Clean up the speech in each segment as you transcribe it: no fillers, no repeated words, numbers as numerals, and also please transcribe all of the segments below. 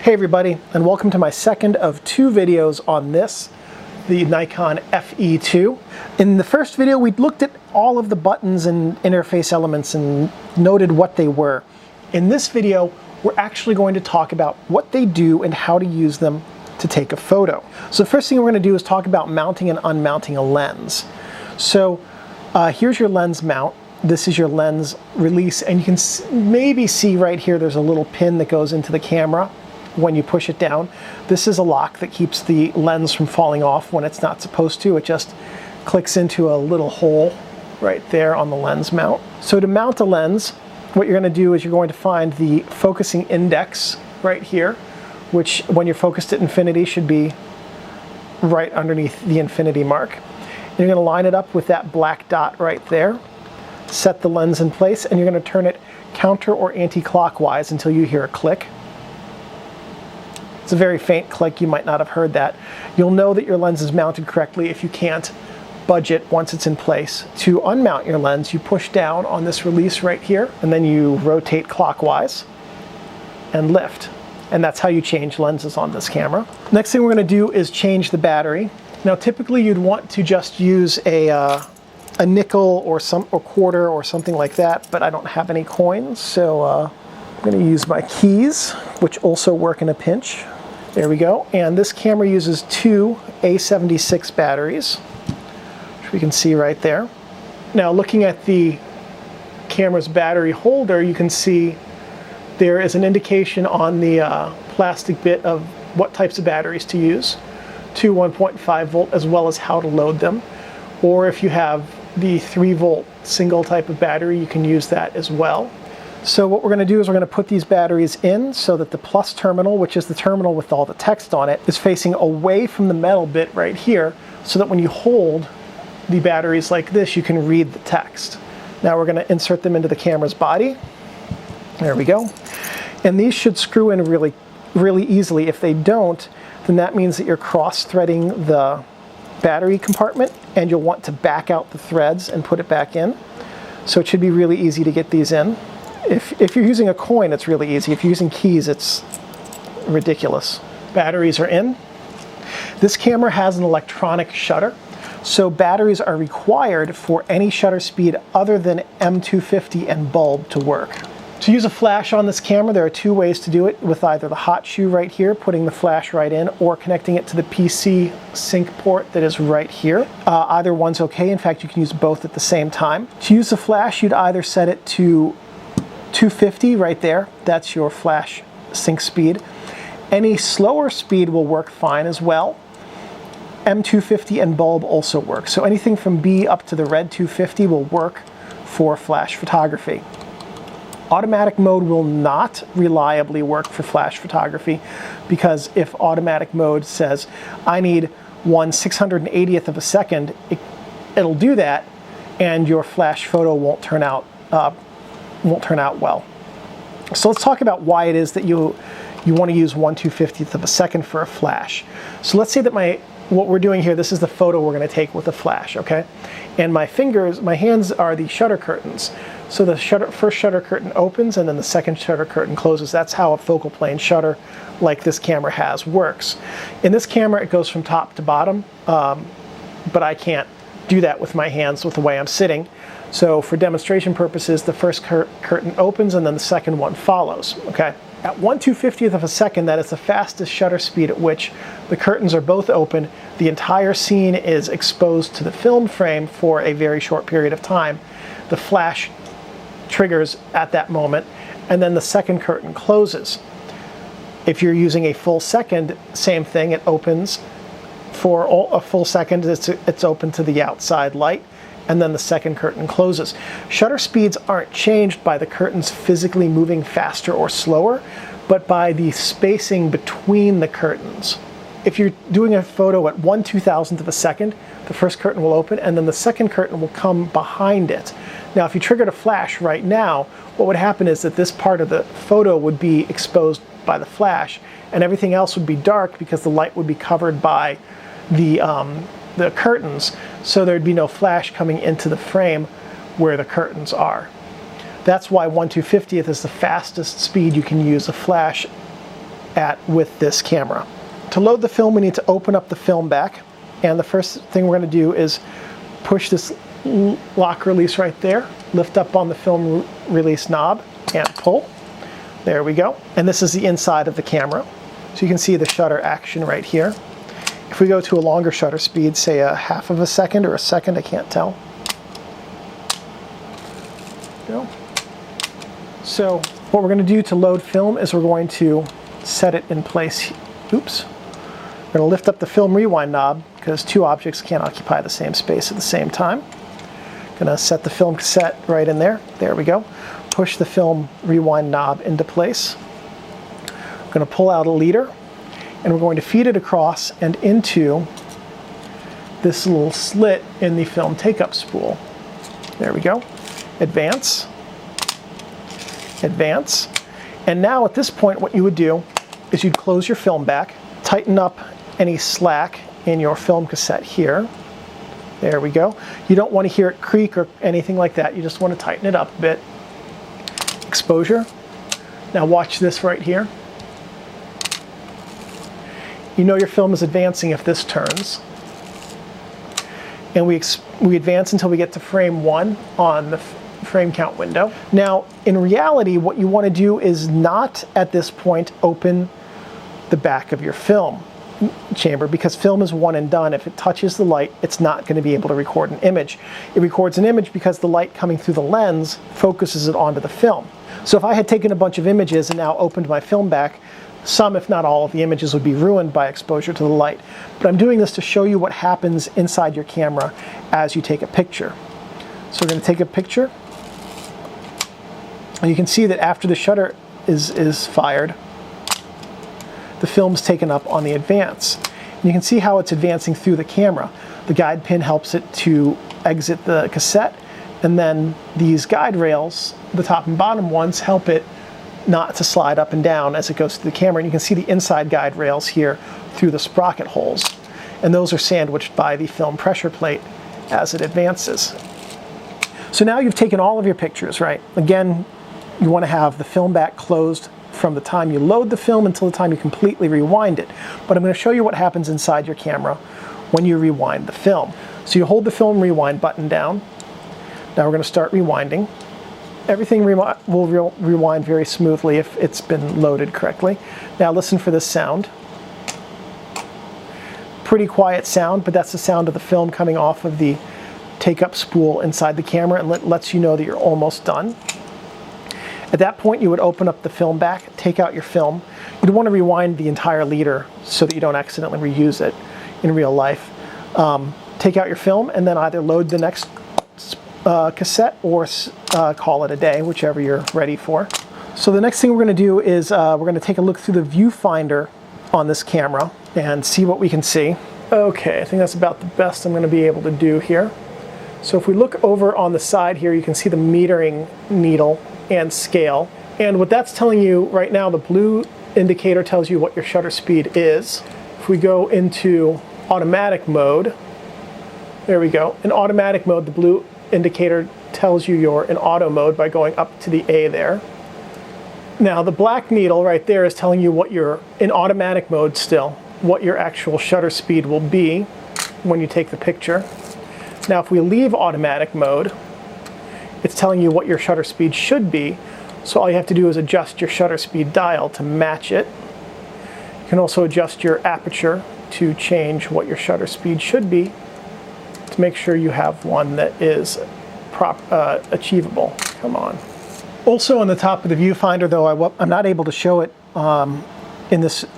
Hey everybody, and welcome to my second of two videos on this, the Nikon FE2. In the first video, we looked at all of the buttons and interface elements and noted what they were. In this video, we're actually going to talk about what they do and how to use them to take a photo. So the first thing we're going to do is talk about mounting and unmounting a lens. So here's your lens mount. This is your lens release, and you can maybe see right here there's a little pin that goes into the camera when you push it down. This is a lock that keeps the lens from falling off when it's not supposed to. It just clicks into a little hole right there on the lens mount. So to mount a lens, what you're going to do is you're going to find the focusing index right here, which when you're focused at infinity should be right underneath the infinity mark. And you're going to line it up with that black dot right there, set the lens in place, and you're going to turn it counter or anti-clockwise until you hear a click. It's a very faint click, you might not have heard that. You'll know that your lens is mounted correctly if you can't budge it once it's in place. To unmount your lens, you push down on this release right here, and then you rotate clockwise and lift. And that's how you change lenses on this camera. Next thing we're going to do is change the battery. Now typically you'd want to just use a nickel or quarter or something like that, but I don't have any coins, so I'm going to use my keys, which also work in a pinch. There we go. And this camera uses two A76 batteries, which we can see right there. Now looking at the camera's battery holder, you can see there is an indication on the plastic bit of what types of batteries to use, 2 1.5 volt, as well as how to load them. Or if you have the 3 volt single type of battery, you can use that as well. So what we're going to do is we're going to put these batteries in so that the plus terminal, which is the terminal with all the text on it, is facing away from the metal bit right here, so that when you hold the batteries like this, you can read the text. Now we're going to insert them into the camera's body. There we go. And these should screw in really easily. If they don't, then that means that you're cross-threading the battery compartment, and you'll want to back out the threads and put it back in. So it should be really easy to get these in. If you're using a coin, it's really easy. If you're using keys, it's ridiculous. Batteries are in. This camera has an electronic shutter, so batteries are required for any shutter speed other than M250 and bulb to work. To use a flash on this camera, there are two ways to do it, with either the hot shoe right here, putting the flash right in, or connecting it to the PC sync port that is right here. Either one's okay. In fact, you can use both at the same time. To use the flash, you'd either set it to 250 right there. That's your flash sync speed. Any slower speed will work fine as well. M250 and bulb also work. So anything from B up to the red 250 will work for flash photography. Automatic mode will not reliably work for flash photography, because if automatic mode says, I need 1/680th of a second, it'll do that, and your flash photo won't turn out well. So let's talk about why it is that you want to use 1/250th of a second for a flash. So let's say that what we're doing here, this is the photo we're going to take with a flash, okay? And my hands are the shutter curtains. So the first shutter curtain opens, and then the second shutter curtain closes. That's how a focal plane shutter like this camera has works. In this camera, it goes from top to bottom, but I can't do that with my hands with the way I'm sitting. So for demonstration purposes, the first curtain opens and then the second one follows, okay? At 1/250th of a second, that is the fastest shutter speed at which the curtains are both open. The entire scene is exposed to the film frame for a very short period of time. The flash triggers at that moment, and then the second curtain closes. If you're using a full second, same thing, it opens for a full second, it's open to the outside light, and then the second curtain closes. Shutter speeds aren't changed by the curtains physically moving faster or slower, but by the spacing between the curtains. If you're doing a photo at 1/2000th of a second, the first curtain will open, and then the second curtain will come behind it. Now, if you triggered a flash right now, what would happen is that this part of the photo would be exposed by the flash, and everything else would be dark because the light would be covered by the curtains, so there'd be no flash coming into the frame where the curtains are. That's why 1/250th is the fastest speed you can use a flash at with this camera. To load the film, we need to open up the film back, and the first thing we're going to do is push this lock release right there, lift up on the film release knob, and pull. There we go. And this is the inside of the camera. So you can see the shutter action right here. If we go to a longer shutter speed, say a half of a second or a second, I can't tell. Go. So what we're going to do to load film is we're going to set it in place. Oops. We're going to lift up the film rewind knob because two objects can't occupy the same space at the same time. Going to set the film cassette right in there. There we go. Push the film rewind knob into place. We're going to pull out a leader, and we're going to feed it across and into this little slit in the film take-up spool. There we go. Advance. Advance. And now at this point what you would do is you'd close your film back, tighten up any slack in your film cassette here. There we go. You don't want to hear it creak or anything like that. You just want to tighten it up a bit. Exposure. Now watch this right here. You know your film is advancing if this turns. And we advance until we get to frame 1 on the frame count window. Now, in reality, what you want to do is not at this point open the back of your film chamber, because film is one and done. If it touches the light, it's not going to be able to record an image. It records an image because the light coming through the lens focuses it onto the film. So if I had taken a bunch of images and now opened my film back, some, if not all, of the images would be ruined by exposure to the light. But I'm doing this to show you what happens inside your camera as you take a picture. So we're going to take a picture. And you can see that after the shutter is fired, the film's taken up on the advance. And you can see how it's advancing through the camera. The guide pin helps it to exit the cassette, and then these guide rails, the top and bottom ones, help it not to slide up and down as it goes through the camera. And you can see the inside guide rails here through the sprocket holes. And those are sandwiched by the film pressure plate as it advances. So now you've taken all of your pictures, right? Again, you want to have the film back closed from the time you load the film until the time you completely rewind it. But I'm going to show you what happens inside your camera when you rewind the film. So you hold the film rewind button down. Now we're going to start rewinding. Everything will rewind very smoothly if it's been loaded correctly. Now listen for this sound. Pretty quiet sound, but that's the sound of the film coming off of the take-up spool inside the camera, and lets you know that you're almost done. At that point, you would open up the film back, take out your film. You'd want to rewind the entire leader so that you don't accidentally reuse it in real life. Take out your film and then either load the next cassette or call it a day, whichever you're ready for. So the next thing we're going to do is we're going to take a look through the viewfinder on this camera and see what we can see. Okay, I think that's about the best I'm going to be able to do here. So if we look over on the side here, you can see the metering needle and scale. And what that's telling you right now, the blue indicator tells you what your shutter speed is. If we go into automatic mode, there we go. In automatic mode, the blue indicator tells you you're in auto mode by going up to the A there. Now the black needle right there is telling you what you're in automatic mode still, what your actual shutter speed will be when you take the picture. Now if we leave automatic mode, it's telling you what your shutter speed should be. So all you have to do is adjust your shutter speed dial to match it. You can also adjust your aperture to change what your shutter speed should be to make sure you have one that is achievable. Come on. Also on the top of the viewfinder, though, I'm not able to show it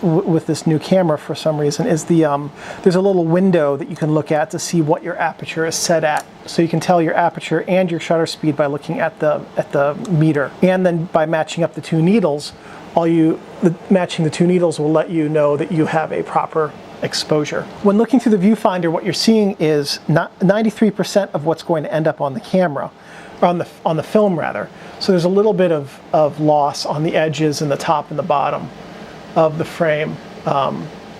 with this new camera for some reason, is there's a little window that you can look at to see what your aperture is set at. So you can tell your aperture and your shutter speed by looking at the meter. And then by matching up the two needles, matching the two needles will let you know that you have a proper exposure. When looking through the viewfinder, what you're seeing is 93% of what's going to end up on the camera, or on the film rather. So there's a little bit of loss on the edges and the top and the bottom of the frame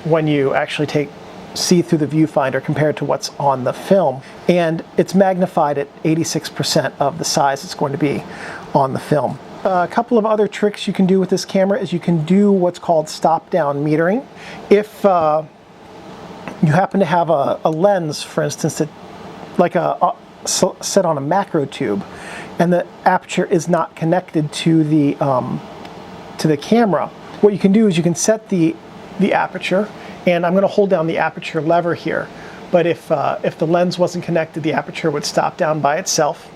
when you actually see through the viewfinder compared to what's on the film. And it's magnified at 86% of the size it's going to be on the film. A couple of other tricks you can do with this camera is you can do what's called stop-down metering. If you happen to have a lens, for instance, that like set on a macro tube, and the aperture is not connected to the camera, what you can do is you can set the aperture, and I'm going to hold down the aperture lever here. But if the lens wasn't connected, the aperture would stop down by itself.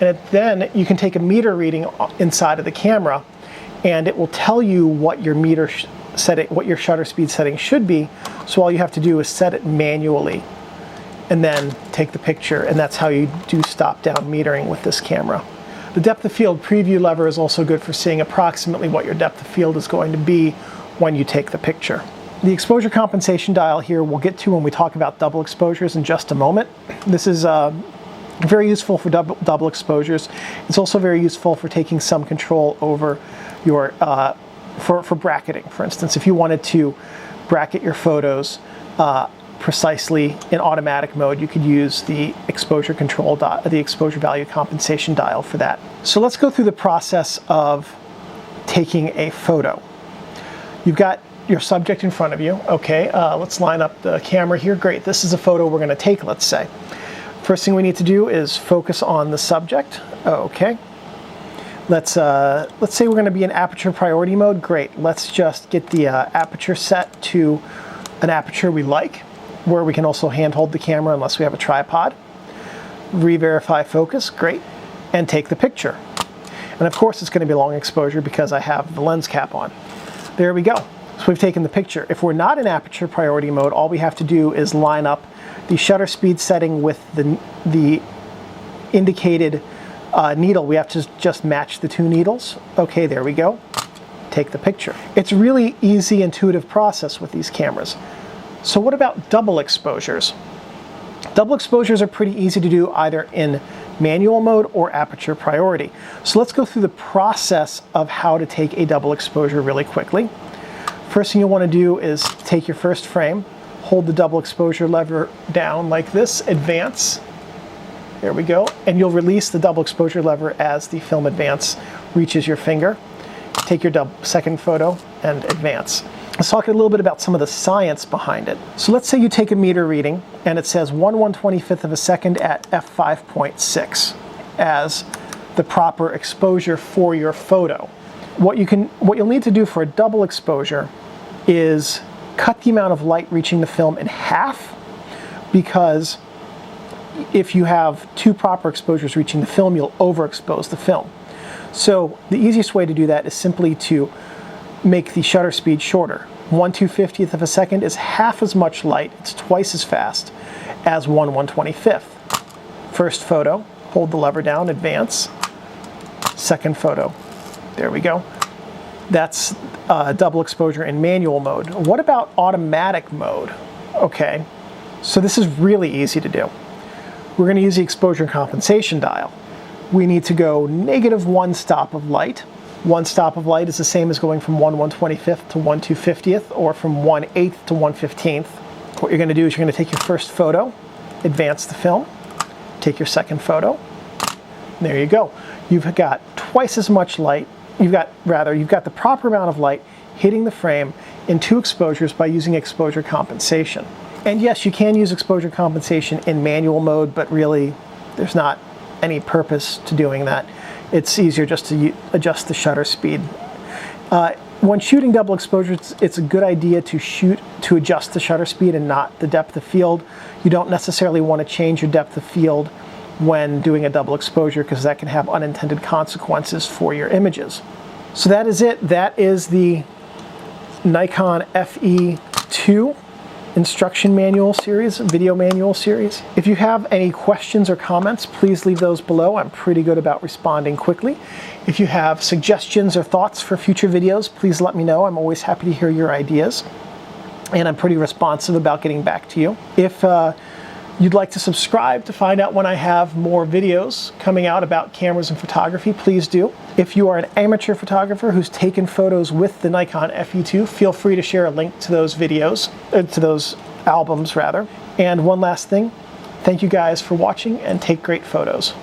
And then you can take a meter reading inside of the camera, and it will tell you what your meter setting, what your shutter speed setting should be. So all you have to do is set it manually, and then take the picture. And that's how you do stop-down metering with this camera. The depth of field preview lever is also good for seeing approximately what your depth of field is going to be when you take the picture. The exposure compensation dial here we'll get to when we talk about double exposures in just a moment. This is very useful for double exposures. It's also very useful for taking some control over your, for bracketing. For instance, if you wanted to bracket your photos precisely in automatic mode, you could use the exposure control the exposure value compensation dial for that. So let's go through the process of taking a photo. You've got your subject in front of you. Okay, let's line up the camera here. Great, this is a photo we're going to take, let's say. First thing we need to do is focus on the subject. Okay. Let's say we're going to be in aperture priority mode. Great. Let's just get the aperture set to an aperture we like, where we can also handhold the camera unless we have a tripod. Re-verify focus. Great. And take the picture. And of course it's going to be long exposure because I have the lens cap on. There we go. So we've taken the picture. If we're not in aperture priority mode, all we have to do is line up the shutter speed setting with the indicated needle. We have to just match the two needles. Okay, there we go. Take the picture. It's a really easy, intuitive process with these cameras. So what about double exposures? Double exposures are pretty easy to do either in manual mode or aperture priority. So let's go through the process of how to take a double exposure really quickly. First thing you'll want to do is take your first frame, hold the double exposure lever down like this, advance. There we go. And you'll release the double exposure lever as the film advance reaches your finger. Take your second photo and advance. Let's talk a little bit about some of the science behind it. So let's say you take a meter reading and it says 1/125th of a second at f5.6 as the proper exposure for your photo. What you'll need to do for a double exposure is cut the amount of light reaching the film in half, because if you have two proper exposures reaching the film, you'll overexpose the film. So the easiest way to do that is simply to make the shutter speed shorter. 1/250th of a second is half as much light, it's twice as fast as 1/125th. First photo, hold the lever down, advance. Second photo, there we go. That's double exposure in manual mode. What about automatic mode? Okay, so this is really easy to do. We're going to use the exposure compensation dial. We need to go -1 stop of light. 1 stop of light is the same as going from 1/125th to 1/250th, or from 1/8th to 1/15th. What you're going to do is you're going to take your first photo, advance the film, take your second photo. There you go. You've got twice as much light. You've got the proper amount of light hitting the frame in 2 exposures by using exposure compensation. And yes, you can use exposure compensation in manual mode, but really there's not any purpose to doing that. It's easier just to adjust the shutter speed. When shooting double exposures, it's a good idea to adjust the shutter speed and not the depth of field. You don't necessarily want to change your depth of field when doing a double exposure, because that can have unintended consequences for your images. So that is it. That is the Nikon FE2 instruction manual series, video manual series. If you have any questions or comments, please leave those below. I'm pretty good about responding quickly. If you have suggestions or thoughts for future videos, please let me know. I'm always happy to hear your ideas, and I'm pretty responsive about getting back to you. If you'd like to subscribe to find out when I have more videos coming out about cameras and photography, please do. If you are an amateur photographer who's taken photos with the Nikon FE2, feel free to share a link to those videos, to those albums rather. And one last thing, thank you guys for watching, and take great photos.